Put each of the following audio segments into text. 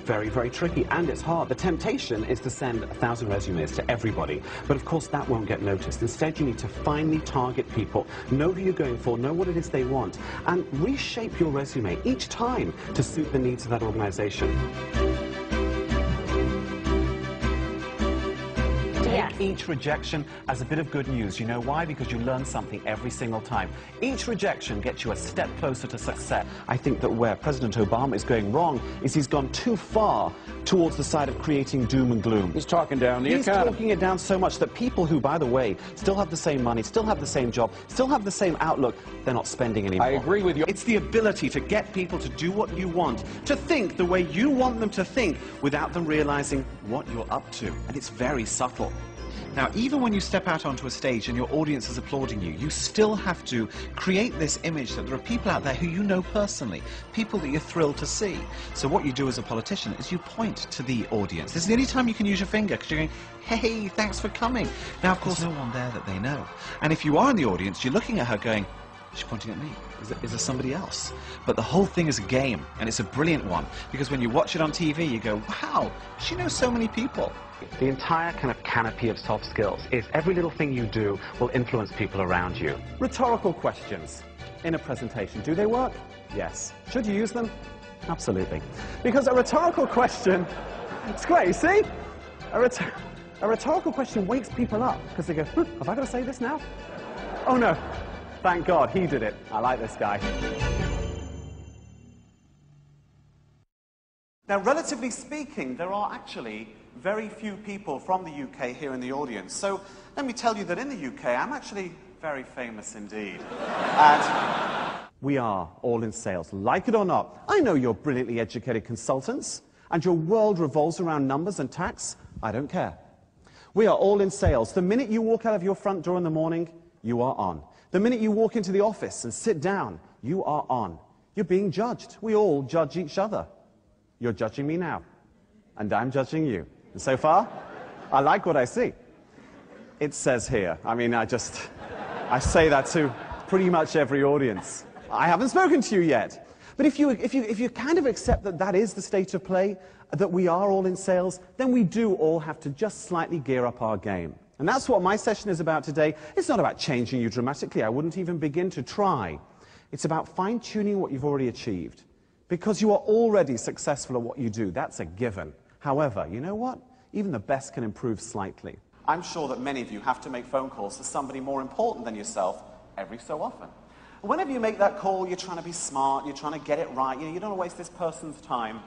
very, very tricky, and it's hard. The temptation is to send 1,000 resumes to everybody, but of course that won't get noticed. Instead, you need to finely target people, know who you're going for, know what it is they want, and reshape your resume each time to suit the needs of that organization. Take each rejection as a bit of good news. You know why? Because you learn something every single time. Each rejection gets you a step closer to success. I think that where President Obama is going wrong is he's gone too far towards the side of creating doom and gloom. He's talking down the economy. He's talking it down so much that people who, by the way, still have the same money, still have the same job, still have the same outlook, they're not spending anymore. I agree with you. It's the ability to get people to do what you want, to think the way you want them to think, without them realizing what you're up to. And it's very subtle. Now, even when you step out onto a stage and your audience is applauding you, you still have to create this image that there are people out there who you know personally, people that you're thrilled to see. So what you do as a politician is you point to the audience. This is the only time you can use your finger, because you're going, hey, thanks for coming. Now, of course, there's no one there that they know. And if you are in the audience, you're looking at her going, she's pointing at me. Is there somebody else? But the whole thing is a game, and it's a brilliant one, because when you watch it on TV, you go, wow, she knows so many people. The entire kind of canopy of soft skills is every little thing you do will influence people around you. Rhetorical questions in a presentation, do they work? Yes. Should you use them? Absolutely. Because a rhetorical question, it's great, you see? A rhetorical question wakes people up, because they go, have I got to say this now? Oh no, thank God, he did it. I like this guy. Now, relatively speaking, there are actually very few people from the UK here in the audience. So let me tell you that in the UK, I'm actually very famous indeed. And we are all in sales, like it or not. I know you're brilliantly educated consultants, and your world revolves around numbers and tax. I don't care. We are all in sales. The minute you walk out of your front door in the morning, you are on. The minute you walk into the office and sit down, you are on. You're being judged. We all judge each other. You're judging me now, and I'm judging you. And so far, I like what I see. It says here, I mean, I say that to pretty much every audience. I haven't spoken to you yet. But if you kind of accept that that is the state of play, that we are all in sales, then we do all have to just slightly gear up our game. And that's what my session is about today. It's not about changing you dramatically. I wouldn't even begin to try. It's about fine-tuning what you've already achieved. Because you are already successful at what you do. That's a given. However, you know what? Even the best can improve slightly. I'm sure that many of you have to make phone calls to somebody more important than yourself every so often. Whenever you make that call, you're trying to be smart, you're trying to get it right, you don't want to waste this person's time.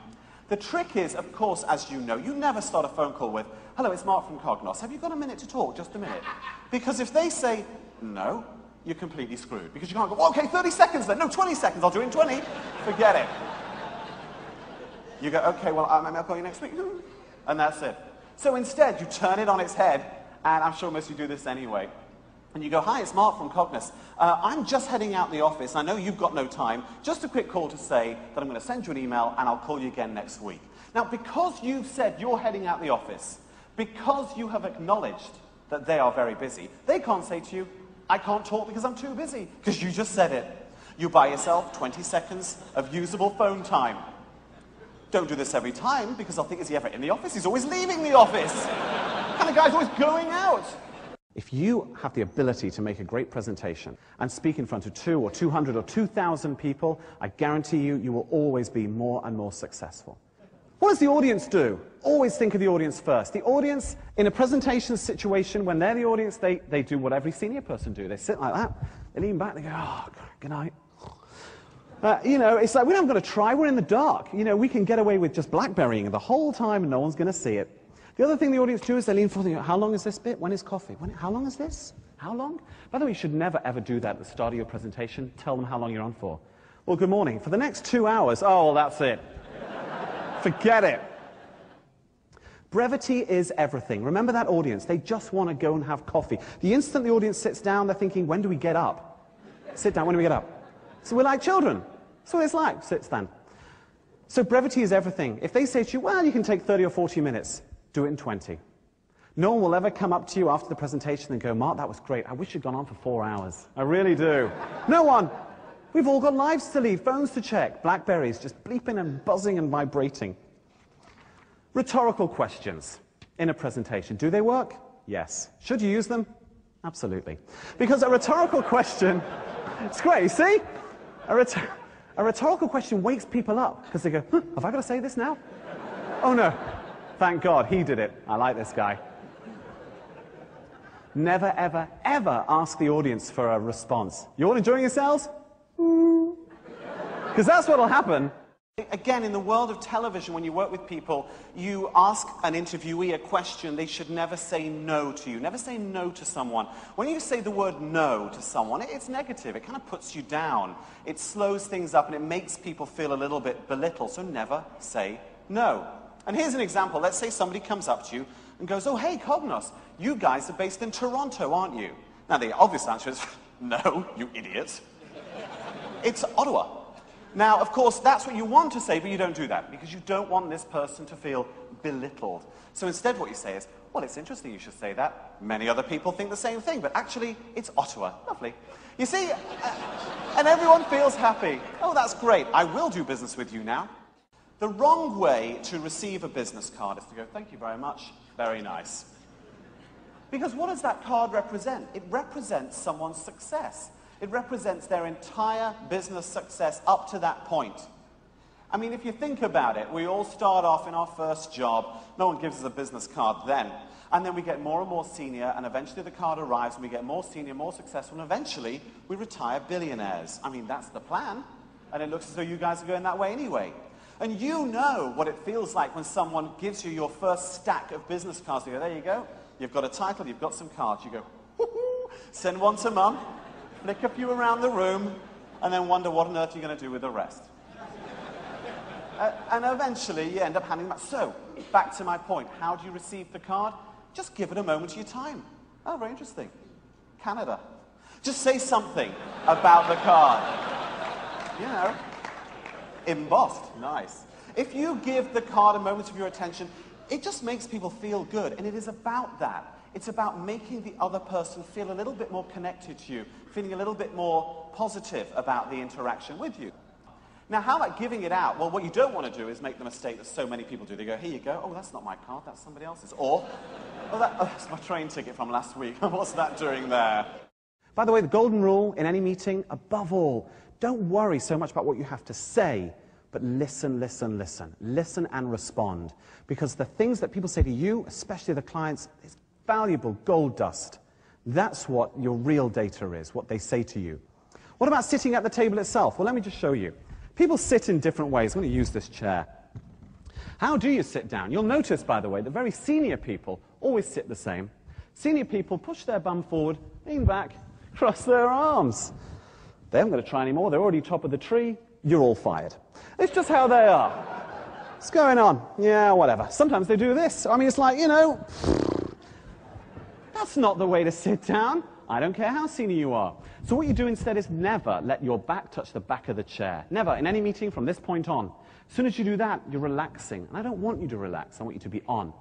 The trick is, of course, as you know, you never start a phone call with, hello, it's Mark from Cognos. Have you got a minute to talk? Just a minute. Because if they say no, you're completely screwed. Because you can't go, well, okay, 30 seconds then. No, 20 seconds. I'll do it in 20. Forget it. You go, okay, well, maybe I'll call you next week. And that's it. So instead, you turn it on its head, and I'm sure most of you do this anyway. And you go, hi, it's Mark from Cognos. I'm just heading out the office. I know you've got no time. Just a quick call to say that I'm going to send you an email, and I'll call you again next week. Now, because you've said you're heading out the office, because you have acknowledged that they are very busy, they can't say to you, I can't talk because I'm too busy, because you just said it. You buy yourself 20 seconds of usable phone time. Don't do this every time, because I'll think, is he ever in the office? He's always leaving the office. And the guy's always going out. If you have the ability to make a great presentation and speak in front of 200 or 200 or 2,000 people, I guarantee you, you will always be more and more successful. What does the audience do? Always think of the audience first. The audience, in a presentation situation, when they're the audience, they do what every senior person do. They sit like that, they lean back, they go, oh, good night. It's like, we're not going to try, we're in the dark. We can get away with just blackberrying the whole time and no one's going to see it. The other thing the audience do is they lean forward and go, how long is this bit? When is coffee? How long is this? How long? By the way, you should never ever do that at the start of your presentation. Tell them how long you're on for. Well, good morning. For the next 2 hours, oh, well, that's it. Forget it. Brevity is everything. Remember that audience. They just want to go and have coffee. The instant the audience sits down, they're thinking, when do we get up? Sit down, when do we get up? So we're like children. That's what it's like. Sit, stand. So brevity is everything. If they say to you, well, you can take 30 or 40 minutes, do it in 20. No one will ever come up to you after the presentation and go, Mark, that was great. I wish you'd gone on for 4 hours. I really do. No one. We've all got lives to lead, phones to check, Blackberries just bleeping and buzzing and vibrating. Rhetorical questions in a presentation. Do they work? Yes. Should you use them? Absolutely. Because a rhetorical question, it's great, you see? A rhetorical question wakes people up because they go, huh, have I got to say this now? Oh no, thank God, he did it. I like this guy. Never, ever, ever ask the audience for a response. You all enjoying yourselves? Because that's what will happen. Again, in the world of television, when you work with people, you ask an interviewee a question, they should never say no to you. Never say no to someone. When you say the word no to someone, it's negative. It kind of puts you down. It slows things up and it makes people feel a little bit belittled. So never say no. And here's an example. Let's say somebody comes up to you and goes, oh, hey, Cognos, you guys are based in Toronto, aren't you? Now, the obvious answer is, no, you idiot. It's Ottawa. Now, of course, that's what you want to say, but you don't do that, because you don't want this person to feel belittled. So instead what you say is, well, it's interesting you should say that. Many other people think the same thing, but actually, it's Ottawa. Lovely. You see, and everyone feels happy. Oh, that's great. I will do business with you now. The wrong way to receive a business card is to go, thank you very much, very nice. Because what does that card represent? It represents someone's success. It represents their entire business success up to that point. I mean, if you think about it, we all start off in our first job. No one gives us a business card then. And then we get more and more senior, and eventually the card arrives, and we get more senior, more successful, and eventually we retire billionaires. I mean, that's the plan. And it looks as though you guys are going that way anyway. And you know what it feels like when someone gives you your first stack of business cards. You go, there you go. You've got a title, you've got some cards. You go, whoo-hoo, send one to mum. Flick a few around the room, and then wonder what on earth you're going to do with the rest. And eventually, you end up handing them back. So, back to my point. How do you receive the card? Just give it a moment of your time. Oh, very interesting. Canada. Just say something about the card. You know, embossed. Nice. If you give the card a moment of your attention, it just makes people feel good, and it is about that. It's about making the other person feel a little bit more connected to you, feeling a little bit more positive about the interaction with you. Now, how about giving it out? Well, what you don't want to do is make the mistake that so many people do. They go, here you go. Oh, that's not my card, that's somebody else's. Or, oh, that's my train ticket from last week. What's that doing there? By the way, the golden rule in any meeting, above all, don't worry so much about what you have to say, but listen, listen, listen. Listen and respond. Because the things that people say to you, especially the clients, is valuable gold dust. That's what your real data is, what they say to you. What about sitting at the table itself? Well, let me just show you. People sit in different ways. I'm going to use this chair. How do you sit down? You'll notice, by the way, that very senior people always sit the same. Senior people push their bum forward, lean back, cross their arms. They haven't got to try anymore. They're already top of the tree. You're all fired. It's just how they are. What's going on? Yeah, whatever. Sometimes they do this. I mean, it's like, you know, that's not the way to sit down. I don't care how senior you are. So what you do instead is never let your back touch the back of the chair. Never, in any meeting from this point on. As soon as you do that, you're relaxing. And I don't want you to relax. I want you to be on.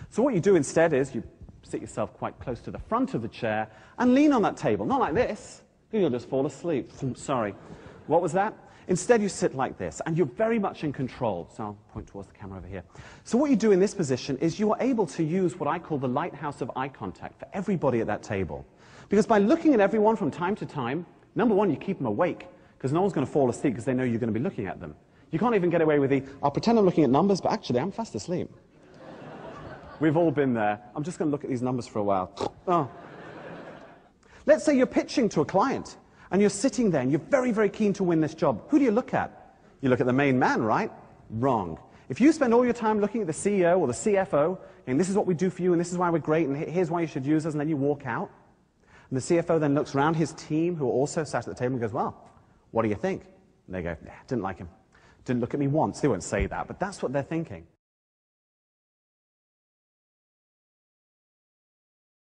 So what you do instead is you sit yourself quite close to the front of the chair and lean on that table. Not like this. You'll just fall asleep. Sorry. What was that? Instead, you sit like this, and you're very much in control. So I'll point towards the camera over here. So what you do in this position is you are able to use what I call the lighthouse of eye contact for everybody at that table. Because by looking at everyone from time to time, number one, you keep them awake, because no one's going to fall asleep because they know you're going to be looking at them. You can't even get away with the, I'll pretend I'm looking at numbers, but actually I'm fast asleep. We've all been there. I'm just going to look at these numbers for a while. Oh. Let's say you're pitching to a client. And you're sitting there, and you're very, very keen to win this job. Who do you look at? You look at the main man, right? Wrong. If you spend all your time looking at the CEO or the CFO, and this is what we do for you, and this is why we're great, and here's why you should use us, and then you walk out, and the CFO then looks around his team, who are also sat at the table, and goes, well, what do you think? And they go, nah, didn't like him. Didn't look at me once. They won't say that, but that's what they're thinking.